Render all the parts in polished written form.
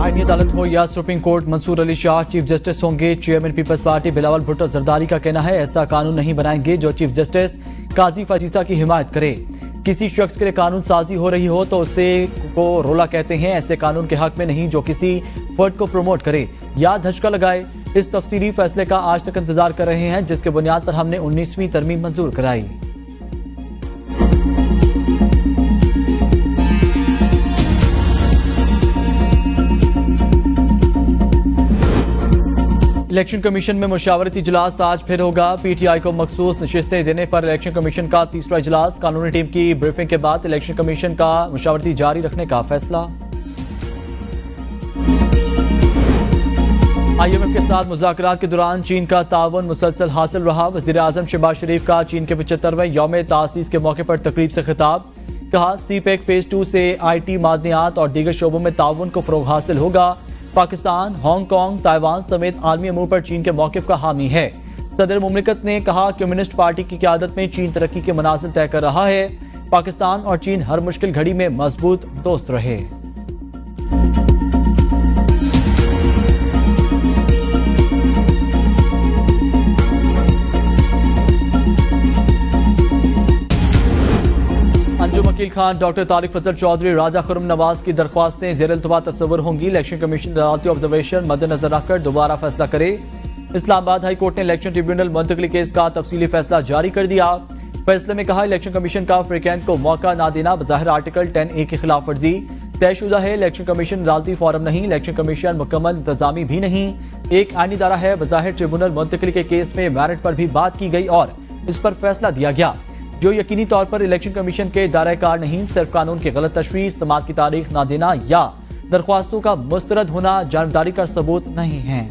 آئینی عدالت ہو یا supreme court, Mansoor Ali Shah chief justice ہوں گے۔ Chairman Peoples Party Bilawal Bhutto Zardari کا کہنا ہے ایسا قانون نہیں بنائیں گے جو چیف جسٹس قاضی فیصلہ کی حمایت کرے۔ کسی شخص کے لیے قانون سازی ہو رہی ہو تو اسے کو رولا کہتے ہیں، ایسے قانون کے حق میں نہیں جو کسی فرد کو پروموٹ کرے یا دھچکا لگائے۔ اس تفصیلی فیصلے کا آج تک انتظار کر رہے ہیں جس کے بنیاد پر ہم نے 19ویں ترمیم منظور کرائی۔ الیکشن کمیشن میں مشاورتی اجلاس آج پھر ہوگا۔ پی ٹی آئی کو مخصوص نشستیں دینے پر الیکشن کمیشن کا تیسرا اجلاس۔ قانونی ٹیم کی بریفنگ کے بعد الیکشن کمیشن کا مشاورتی جاری رکھنے کا فیصلہ۔ آئی ایم ایف کے ساتھ مذاکرات کے دوران چین کا تعاون مسلسل حاصل رہا۔ وزیر اعظم شہباز شریف کا چین کے 75ویں یوم تاسیس کے موقع پر تقریب سے خطاب۔ کہا سی پیک فیز 2 سے آئی ٹی، معدنیات اور دیگر شعبوں میں تعاون کو فروغ حاصل ہوگا۔ پاکستان، ہانگ کانگ، تائیوان سمیت عالمی امور پر چین کے موقف کا حامی ہے۔ صدر مملکت نے کہا کمیونسٹ پارٹی کی قیادت میں چین ترقی کے منازل طے کر رہا ہے۔ پاکستان اور چین ہر مشکل گھڑی میں مضبوط دوست رہے۔ انجم عقیل خان، ڈاکٹر طارق فضل چودھری، راجہ خرم نواز کی درخواستیں زیر التوا تصور ہوں گی۔ الیکشن کمیشن عدالتی آبزرویشن مد نظر رکھ کر دوبارہ فیصلہ کرے۔ اسلام آباد ہائی کورٹ نے الیکشن ٹریبیونل منتقلی کیس کا تفصیلی فیصلہ جاری کر دیا۔ فیصلے میں کہا الیکشن کمیشن کا فریقین کو موقع نہ دینا بظاہر آرٹیکل 10A کی خلاف ورزی طے شدہ ہے۔ الیکشن کمیشن عدالتی فورم نہیں، الیکشن کمیشن مکمل انتظامی بھی نہیں، ایک آئینی ادارہ ہے۔ بظاہر ٹریبیونل منتقلی کے کیس میں میرٹ پر بھی بات کی گئی اور اس پر فیصلہ دیا گیا جو یقینی طور پر الیکشن کمیشن کے دائرہ کار نہیں، صرف قانون کی غلط تشریح، سماعت کی تاریخ نہ دینا یا درخواستوں کا مسترد ہونا جانبداری کا ثبوت نہیں ہے۔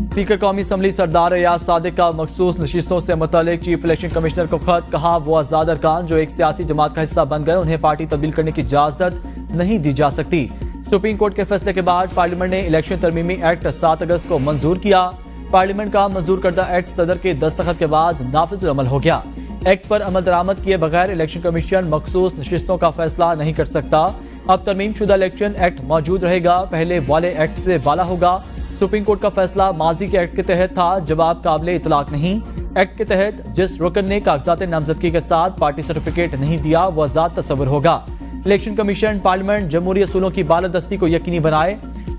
اسپیکر قومی اسمبلی سردار ریاض صادق کا مخصوص نشستوں سے متعلق چیف الیکشن کمشنر کو خط۔ کہا وہ آزاد ارکان جو ایک سیاسی جماعت کا حصہ بن گئے انہیں پارٹی تبدیل کرنے کی اجازت نہیں دی جا سکتی۔ سپریم کورٹ کے فیصلے کے بعد پارلیمنٹ نے الیکشن ترمیمی ایکٹ 7 اگست کو منظور کیا۔ پارلیمنٹ کا منظور کردہ ایکٹ صدر کے دستخط کے بعد نافذ العمل ہو گیا۔ ایکٹ پر عمل درآمد کیے بغیر الیکشن کمیشن مخصوص نشستوں کا فیصلہ نہیں کر سکتا۔ اب ترمیم شدہ الیکشن ایکٹ موجود رہے گا، پہلے والے ایکٹ سے بالا ہوگا۔ سپریم کورٹ کا فیصلہ ماضی کے ایکٹ کے تحت تھا، جواب قابل اطلاق نہیں۔ ایکٹ کے تحت جس رکن نے کاغذات نامزدگی کے ساتھ پارٹی سرٹیفکیٹ نہیں دیا وہ آزاد تصور ہوگا۔ الیکشن کمیشن پارلیمنٹ جمہوری اصولوں کی بالادستی کو یقینی بنائے۔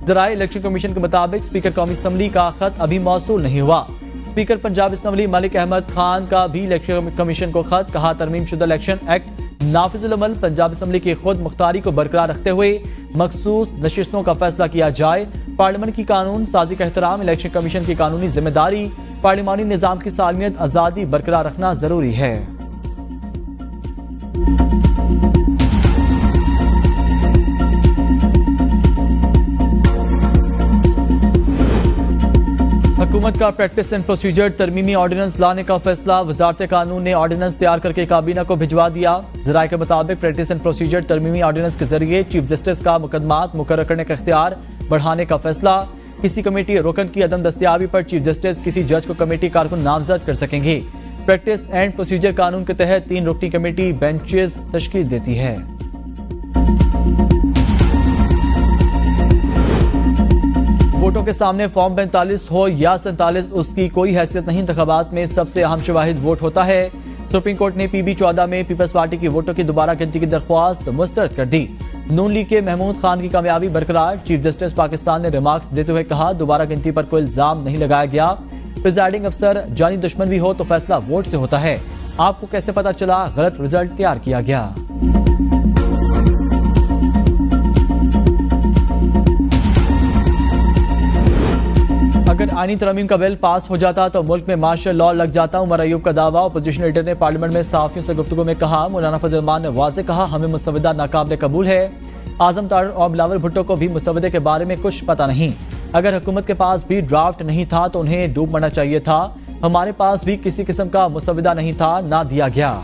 ذرائع الیکشن کمیشن کے مطابق اسپیکر قومی اسمبلی کا خط ابھی موصول نہیں ہوا۔ اسپیکر پنجاب اسمبلی ملک احمد خان کا بھی الیکشن کمیشن کو خط۔ کہا ترمیم شدہ الیکشن ایکٹ نافذ العمل، پنجاب اسمبلی کی خود مختاری کو برقرار رکھتے ہوئے مخصوص نشستوں کا فیصلہ کیا جائے۔ پارلیمنٹ کی قانون سازی کا احترام، الیکشن کمیشن کی قانونی ذمہ داری، پارلیمانی نظام کی سالمیت، آزادی برقرار رکھنا ضروری ہے۔ حکومت کا پریکٹس اینڈ پروسیجر ترمیمی آرڈیننس لانے کا فیصلہ۔ وزارت قانون نے آرڈیننس تیار کر کے کابینہ کو بھجوا دیا۔ ذرائع کے مطابق پریکٹس اینڈ پروسیجر ترمیمی آرڈیننس کے ذریعے چیف جسٹس کا مقدمات مقرر کرنے کا اختیار بڑھانے کا فیصلہ۔ کسی کمیٹی رکن کی عدم دستیابی پر چیف جسٹس کسی جج کو کمیٹی کارکن نامزد کر سکیں گے۔ پریکٹس اینڈ پروسیجر قانون کے تحت 3 رکنی کمیٹی بینچز تشکیل دیتی ہے۔ ووٹوں کے سامنے فارم 45 ہو یا 47 اس کی کوئی حیثیت نہیں، انتخابات میں سب سے اہم شواہد ووٹ ہوتا ہے۔ سپریم کورٹ نے PB 14 میں پیپلز پارٹی کی ووٹوں کی دوبارہ گنتی کی درخواست مسترد کر دی۔ نون لیگ کے محمود خان کی کامیابی برقرار۔ چیف جسٹس پاکستان نے ریمارکس دیتے ہوئے کہا دوبارہ گنتی پر کوئی الزام نہیں لگایا گیا۔ پریزائڈنگ افسر جانی دشمن بھی ہو تو فیصلہ ووٹ سے ہوتا ہے۔ آپ کو کیسے پتا چلا غلط رزلٹ تیار کیا گیا؟ اگر آئینی ترمیم کا بل پاس ہو جاتا تو ملک میں مارشل لاء لگ جاتا۔ عمر ایوب کا دعویٰ۔ اپوزیشن لیڈر نے پارلیمنٹ میں صحافیوں سے گفتگو میں کہا مولانا فضل الرحمان نے واضح کہا ہمیں مسودہ ناقابل قبول ہے۔ اعظم طاہر اور بلاول بھٹو کو بھی مسودے کے بارے میں کچھ پتہ نہیں۔ اگر حکومت کے پاس بھی ڈرافٹ نہیں تھا تو انہیں ڈوب مرنا چاہیے تھا۔ ہمارے پاس بھی کسی قسم کا مسودہ نہیں تھا، نہ دیا گیا۔